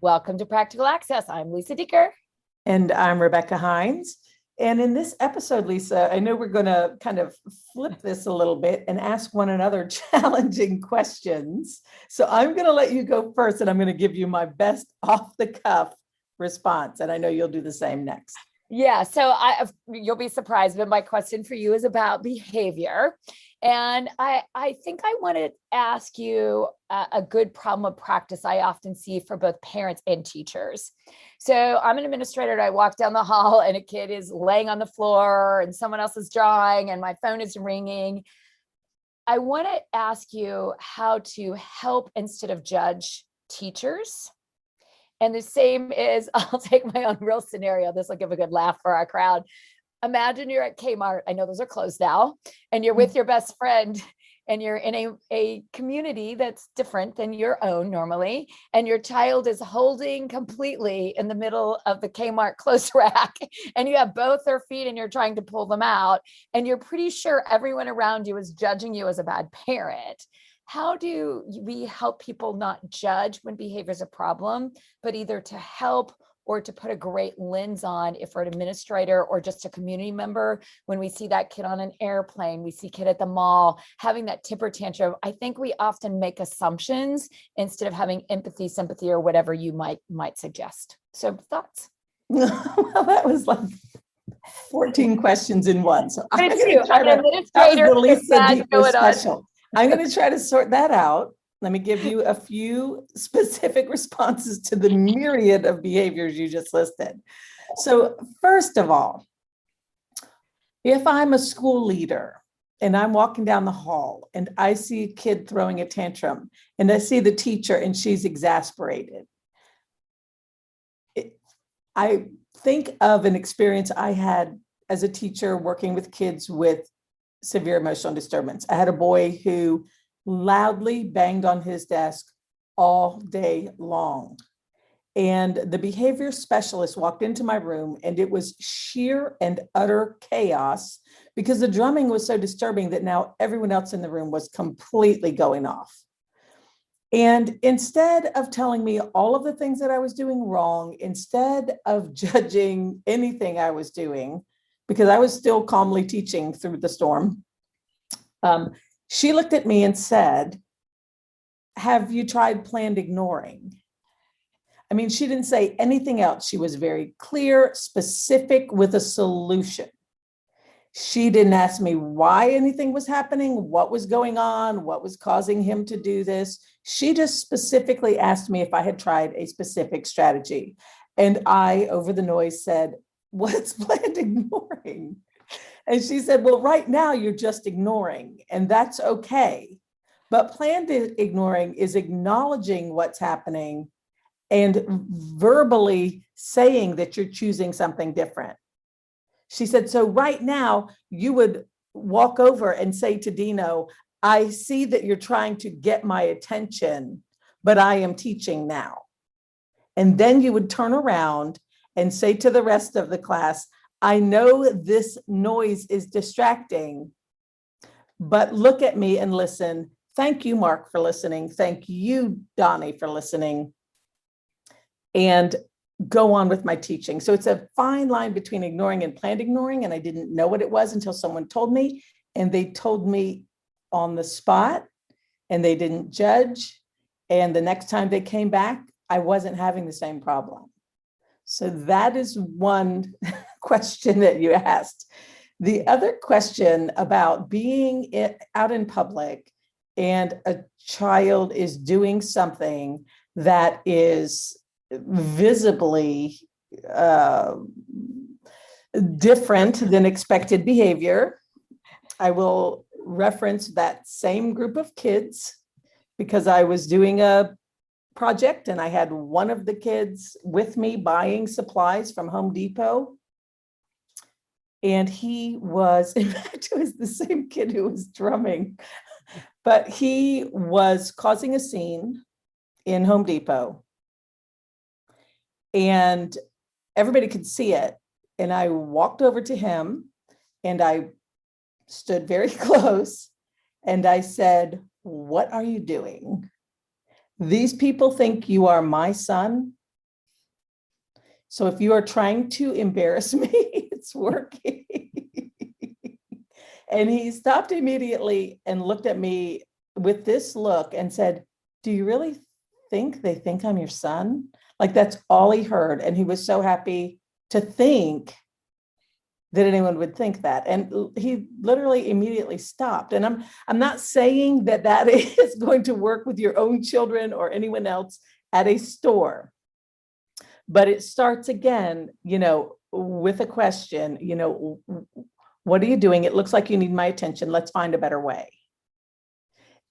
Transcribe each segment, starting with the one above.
Welcome to Practical Access. I'm Lisa Dieker. And I'm Rebecca Hines. And in this episode, Lisa, I know we're going to kind of flip this a little bit and ask one another challenging questions. So I'm going to let you go first, and I'm going to give you my best off the cuff response. And I know you'll do the same next. Yeah, so you'll be surprised, but my question for you is about behavior. And I think I want to ask you a good problem of practice I often see for both parents and teachers. So I'm an administrator and I walk down the hall and a kid is laying on the floor and someone else is drawing and my phone is ringing. I want to ask you how to help instead of judge teachers. And the same is, I'll take my own real scenario. This will give a good laugh for our crowd. Imagine you're at Kmart. I know those are closed now. And you're with your best friend and you're in a community that's different than your own normally. And your child is holding completely in the middle of the Kmart clothes rack. And you have both their feet and you're trying to pull them out. And you're pretty sure everyone around you is judging you as a bad parent. How do we help people not judge when behavior is a problem, but either to help or to put a great lens on if we're an administrator or just a community member, when we see that kid on an airplane, we see kid at the mall, having that temper tantrum? I think we often make assumptions instead of having empathy, sympathy, or whatever you might suggest. So thoughts? Well, that was like 14 questions in one. So I'm going to try to, that was the Lisa Dieker special. I'm going to try to sort that out. Let me give you a few specific responses to the myriad of behaviors you just listed. So first of all, if I'm a school leader and I'm walking down the hall and I see a kid throwing a tantrum and I see the teacher and she's exasperated, I think of an experience I had as a teacher working with kids with severe emotional disturbance. I had a boy who loudly banged on his desk all day long. And the behavior specialist walked into my room and it was sheer and utter chaos because the drumming was so disturbing that now everyone else in the room was completely going off. And instead of telling me all of the things that I was doing wrong, instead of judging anything I was doing, because I was still calmly teaching through the storm, she looked at me and said, "Have you tried planned ignoring?" I mean, she didn't say anything else. She was very clear, specific with a solution. She didn't ask me why anything was happening, what was going on, what was causing him to do this. She just specifically asked me if I had tried a specific strategy. And I, over the noise, said, "What's planned ignoring?" And she said, "Well, right now you're just ignoring, and that's okay. But planned ignoring is acknowledging what's happening and verbally saying that you're choosing something different." She said, "So right now you would walk over and say to Dino, 'I see that you're trying to get my attention, but I am teaching now.' And then you would turn around and say to the rest of the class, 'I know this noise is distracting, but look at me and listen. Thank you, Mark, for listening. Thank you, Donnie, for listening.' And go on with my teaching." So it's a fine line between ignoring and planned ignoring. And I didn't know what it was until someone told me, and they told me on the spot, and they didn't judge. And the next time they came back, I wasn't having the same problem. So that is one question that you asked. The other question about being out in public and a child is doing something that is visibly different than expected behavior. I will reference that same group of kids because I was doing a project and I had one of the kids with me buying supplies from Home Depot. And he was, in fact, it was the same kid who was drumming, but he was causing a scene in Home Depot. And everybody could see it. And I walked over to him and I stood very close and I said, "What are you doing? These people think you are my son So if you are trying to embarrass me, it's working. And he stopped immediately and looked at me with this look and said, do you really think they think I'm your son? Like that's all he heard. And he was so happy to think that anyone would think that. And he literally immediately stopped. And I'm not saying that that is going to work with your own children or anyone else at a store. But it starts again, with a question, what are you doing? It looks like you need my attention. Let's find a better way.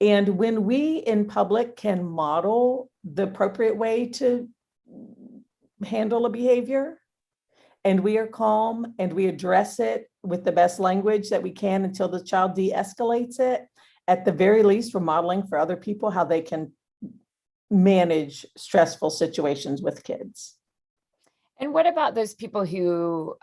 And when we in public can model the appropriate way to handle a behavior, and we are calm and we address it with the best language that we can until the child de-escalates it, at the very least, we're modeling for other people how they can manage stressful situations with kids. And what about those people who,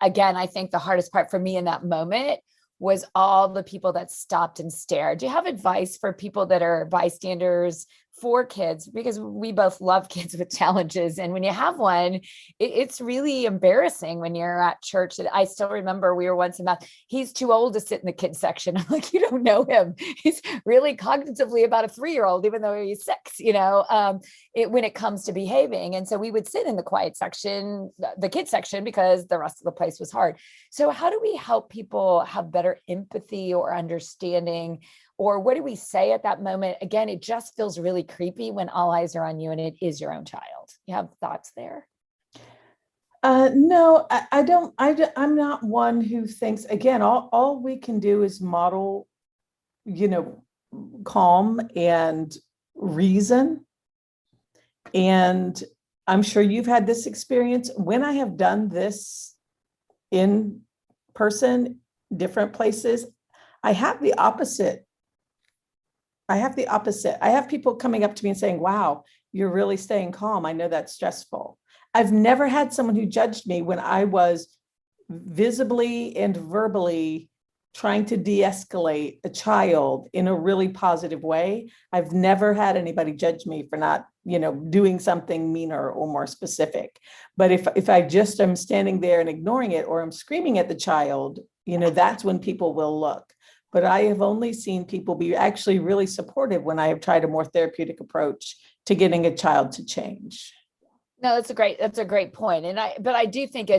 again, I think the hardest part for me in that moment was all the people that stopped and stared. Do you have advice for people that are bystanders for kids? Because we both love kids with challenges. And when you have one, it's really embarrassing when you're at church. I still remember we were once in math. He's too old to sit in the kids section. I'm like, you don't know him. He's really cognitively about a 3-year-old, even though he's 6, when it comes to behaving. And so we would sit in the quiet section, the kids section, because the rest of the place was hard. So how do we help people have better empathy or understanding? Or what do we say at that moment? Again, it just feels really creepy when all eyes are on you and it is your own child. You have thoughts there? No, I don't. I'm not one who thinks, again, all we can do is model, calm and reason. And I'm sure you've had this experience. When I have done this in person, different places, I have the opposite. I have people coming up to me and saying, wow, you're really staying calm. I know that's stressful. I've never had someone who judged me when I was visibly and verbally trying to de-escalate a child in a really positive way. I've never had anybody judge me for not, doing something meaner or more specific. But if I just am standing there and ignoring it, or I'm screaming at the child, that's when people will look. But I have only seen people be actually really supportive when I have tried a more therapeutic approach to getting a child to change. No, that's a great point. But I do think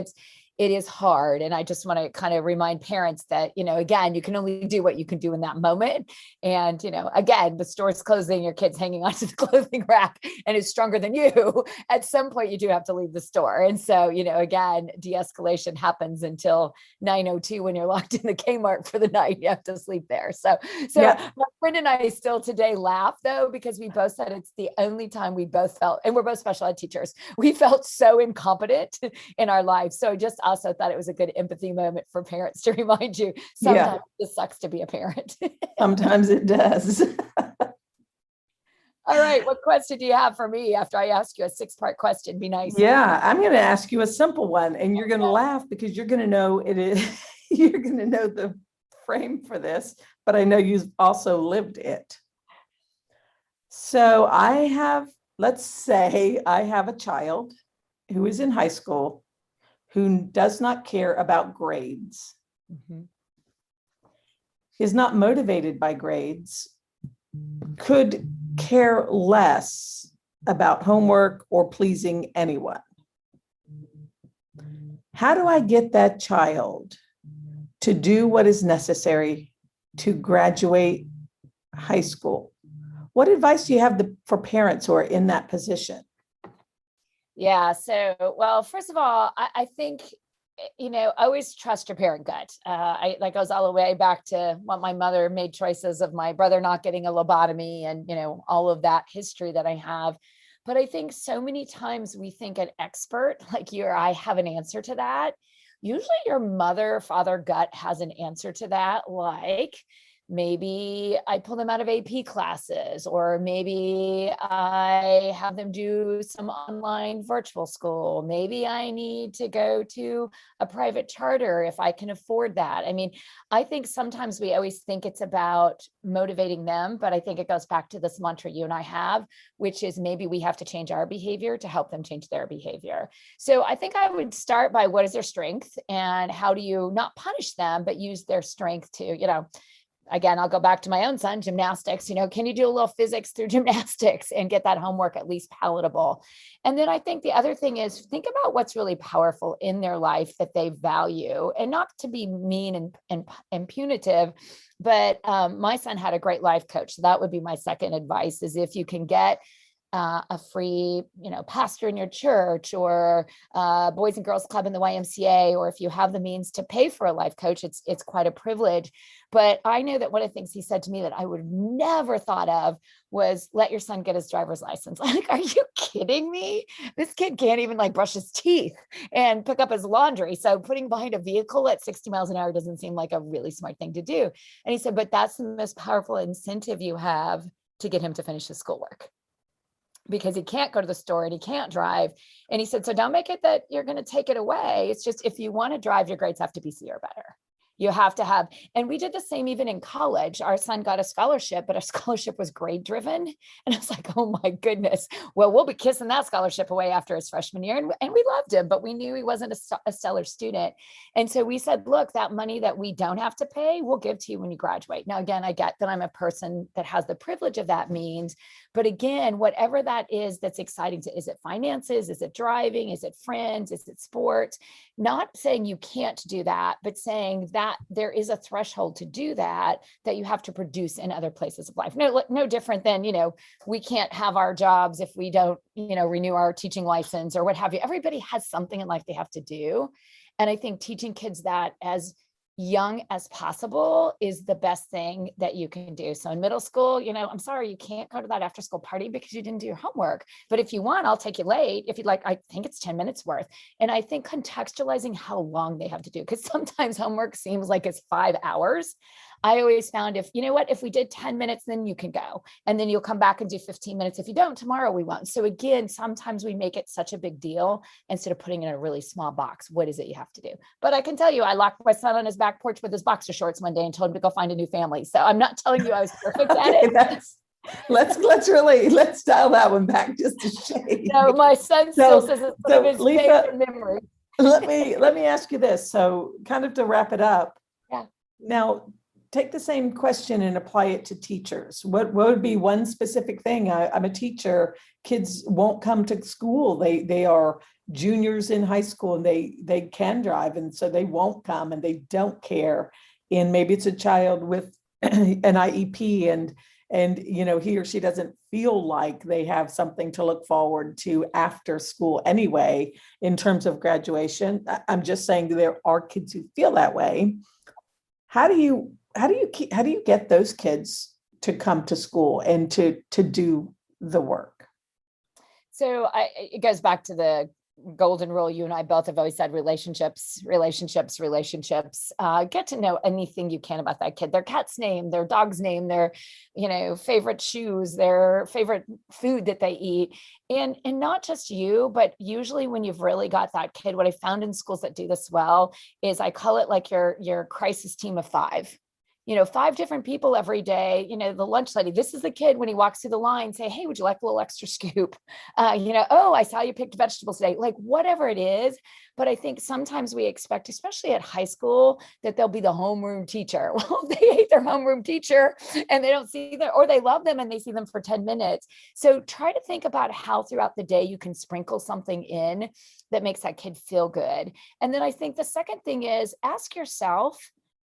it is hard. And I just want to kind of remind parents that, again, you can only do what you can do in that moment. And, again, the store's closing, your kid's hanging onto the clothing rack and is stronger than you. At some point, you do have to leave the store. And so, again, de-escalation happens until 9:02 when you're locked in the Kmart for the night. You have to sleep there. So yeah. My friend and I still today laugh, though, because we both said it's the only time we both felt, and we're both special ed teachers, we felt so incompetent in our lives. So just also thought it was a good empathy moment for parents to remind you sometimes it sucks to be a parent. Sometimes it does. All right. What question do you have for me after I ask you a 6-part question? Be nice. Yeah, I'm going to ask you a simple one, and you're going to laugh because you're going to know it is, you're going to know the frame for this, but I know you've also lived it. So let's say I have a child who is in high school who does not care about grades, is not motivated by grades, could care less about homework or pleasing anyone. How do I get that child to do what is necessary to graduate high school? What advice do you have for parents who are in that position? Yeah. So, well, first of all, I think, always trust your parent gut. That goes all the way back to what my mother made choices of my brother not getting a lobotomy and, all of that history that I have. But I think so many times we think an expert like you or I have an answer to that. Usually your mother, father gut has an answer to that. Like, maybe I pull them out of AP classes, or maybe I have them do some online virtual school. Maybe I need to go to a private charter if I can afford that. I mean, I think sometimes we always think it's about motivating them, but I think it goes back to this mantra you and I have, which is maybe we have to change our behavior to help them change their behavior. So I think I would start by what is their strength and how do you not punish them, but use their strength to, again, I'll go back to my own son, gymnastics, can you do a little physics through gymnastics and get that homework at least palatable? And then I think the other thing is think about what's really powerful in their life that they value, and not to be mean and punitive, but my son had a great life coach. So that would be my second advice, is if you can get a free, pastor in your church, or Boys and Girls Club in the YMCA, or if you have the means to pay for a life coach, it's quite a privilege. But I know that one of the things he said to me that I would never thought of was, let your son get his driver's license. Like, are you kidding me? This kid can't even brush his teeth and pick up his laundry. So putting behind a vehicle at 60 miles an hour doesn't seem like a really smart thing to do. And he said, but that's the most powerful incentive you have to get him to finish his schoolwork, because he can't go to the store and he can't drive. And he said, so don't make it that you're going to take it away. It's just, if you want to drive, your grades have to be C or better. You have to have, and we did the same even in college. Our son got a scholarship, but our scholarship was grade driven. And I was like, oh my goodness, well, we'll be kissing that scholarship away after his freshman year. And we loved him, but we knew he wasn't a stellar student. And so we said, look, that money that we don't have to pay, we'll give to you when you graduate. Now, again, I get that I'm a person that has the privilege of that means, but again, whatever that is, that's exciting to, is it finances? Is it driving? Is it friends? Is it sports? Not saying you can't do that, but saying that there is a threshold to do that you have to produce in other places of life. No different than, we can't have our jobs if we don't, renew our teaching license or what have you. Everybody has something in life they have to do. And I think teaching kids that as young as possible is the best thing that you can do. So in middle school, I'm sorry, you can't go to that after school party because you didn't do your homework. But if you want, I'll take you late. If you'd like, I think it's 10 minutes worth. And I think contextualizing how long they have to do, because sometimes homework seems like it's 5 hours. I always found if we did 10 minutes, then you can go. And then you'll come back and do 15 minutes. If you don't, tomorrow we won't. So again, sometimes we make it such a big deal instead of putting it in a really small box. What is it you have to do? But I can tell you, I locked my son on his back porch with his boxer shorts one day and told him to go find a new family. So I'm not telling you I was perfect at it. Let's dial that one back just a shade. No, my son still says it's one of his favorite memories. let me ask you this. So kind of to wrap it up. Yeah. Now, take the same question and apply it to teachers. What would be one specific thing? I'm a teacher. Kids won't come to school. They are juniors in high school and they can drive, and so they won't come and they don't care. And maybe it's a child with an IEP and he or she doesn't feel like they have something to look forward to after school anyway in terms of graduation. I'm just saying there are kids who feel that way. How do you get those kids to come to school and to do the work? So it goes back to the golden rule. You and I both have always said relationships. Get to know anything you can about that kid, their cat's name, their dog's name, their, favorite shoes, their favorite food that they eat. And not just you, but usually when you've really got that kid, what I found in schools that do this well is I call it like your crisis team of 5. 5 different people every day, the lunch lady, this is the kid when he walks through the line, say, hey, would you like a little extra scoop? Oh, I saw you picked vegetables today, like whatever it is. But I think sometimes we expect, especially at high school, that they'll be the homeroom teacher. Well, they hate their homeroom teacher and they don't see them, or they love them and they see them for 10 minutes. So try to think about how throughout the day you can sprinkle something in that makes that kid feel good. And then I think the second thing is ask yourself,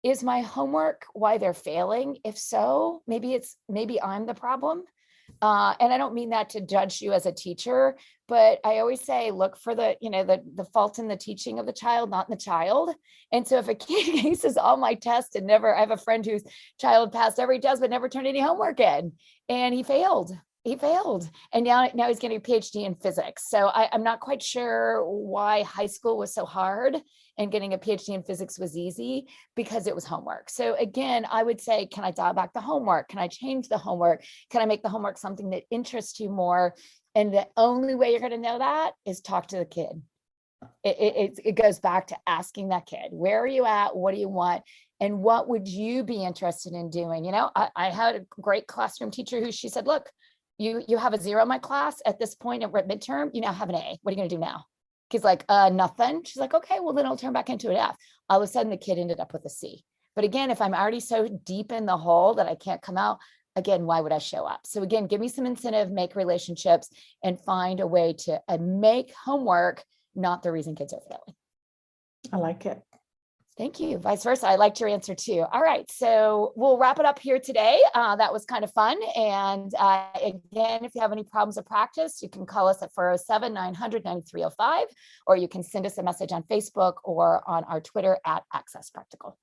is my homework why they're failing? If so, maybe I'm the problem. And I don't mean that to judge you as a teacher, but I always say, look for the fault in the teaching of the child, not in the child. And so if a kid aces all my tests and I have a friend whose child passed every test, but never turned any homework in and he failed. he failed, and now he's getting a PhD in physics. So I'm not quite sure why high school was so hard and getting a PhD in physics was easy, because it was homework. So again, I would say, can I dial back the homework? Can I change the homework? Can I make the homework something that interests you more? And the only way you're going to know that is talk to the kid. It goes back to asking that kid, where are you at? What do you want? And what would you be interested in doing? I had a great classroom teacher who, she said, look, you have a 0 in my class at this point, and we're at midterm, you now have an A. What are you going to do now? He's like, nothing. She's like, okay, well then I'll turn back into an F. All of a sudden the kid ended up with a C. But again, if I'm already so deep in the hole that I can't come out, again, why would I show up? So again, give me some incentive, make relationships, and find a way to make homework not the reason kids are failing. I like it. Thank you. Vice versa. I liked your answer too. All right. So we'll wrap it up here today. That was kind of fun. And again, if you have any problems of practice, you can call us at 407-900-9305, or you can send us a message on Facebook or on our Twitter at Access Practical.